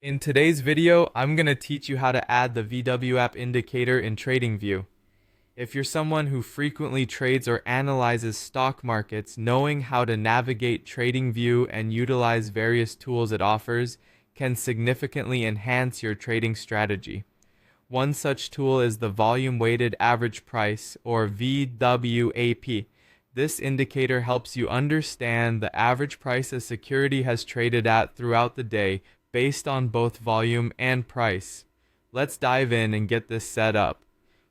In today's video, I'm going to teach you how to add the VWAP indicator in TradingView. If you're someone who frequently trades or analyzes stock markets, knowing how to navigate TradingView and utilize various tools it offers can significantly enhance your trading strategy. One such tool is the Volume Weighted Average Price, or VWAP. This indicator helps you understand the average price a security has traded at throughout the day based on both volume and price. Let's dive in and get this set up.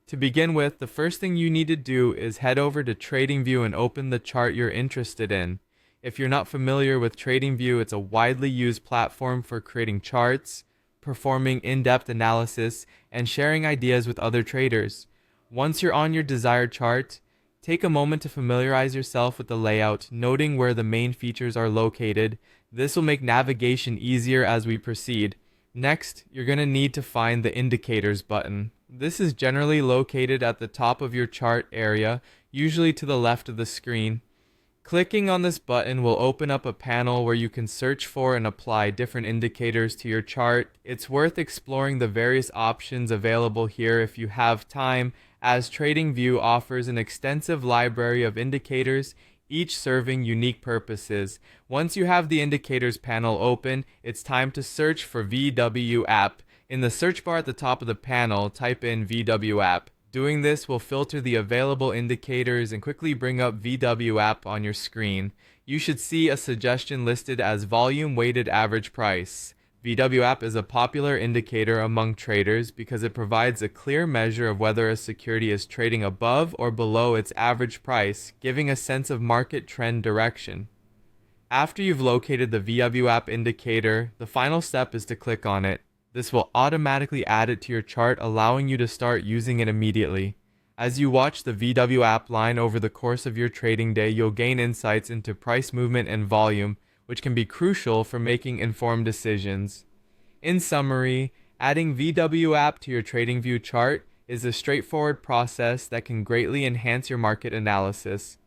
To begin with, the first thing you need to do is head over to TradingView and open the chart you're interested in. If you're not familiar with TradingView, it's a widely used platform for creating charts, performing in-depth analysis, and sharing ideas with other traders. Once you're on your desired chart, take a moment to familiarize yourself with the layout, noting where the main features are located. This will make navigation easier as we proceed. Next, you're going to need to find the Indicators button. This is generally located at the top of your chart area, usually to the left of the screen. Clicking on this button will open up a panel where you can search for and apply different indicators to your chart. It's worth exploring the various options available here if you have time, as TradingView offers an extensive library of indicators, each serving unique purposes. Once you have the Indicators panel open, it's time to search for VWAP. In the search bar at the top of the panel, type in VWAP. Doing this will filter the available indicators and quickly bring up VWAP on your screen. You should see a suggestion listed as Volume Weighted Average Price. VWAP is a popular indicator among traders because it provides a clear measure of whether a security is trading above or below its average price, giving a sense of market trend direction. After you've located the VWAP indicator, the final step is to click on it. This will automatically add it to your chart, allowing you to start using it immediately. As you watch the VWAP line over the course of your trading day, you'll gain insights into price movement and volume, which can be crucial for making informed decisions. In summary, adding VWAP to your TradingView chart is a straightforward process that can greatly enhance your market analysis.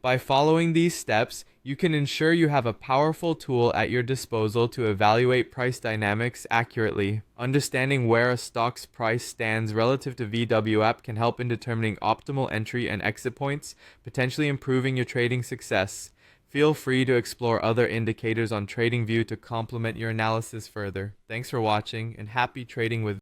By following these steps, you can ensure you have a powerful tool at your disposal to evaluate price dynamics accurately. Understanding where a stock's price stands relative to VWAP can help in determining optimal entry and exit points, potentially improving your trading success. Feel free to explore other indicators on TradingView to complement your analysis further. Thanks for watching, and happy trading with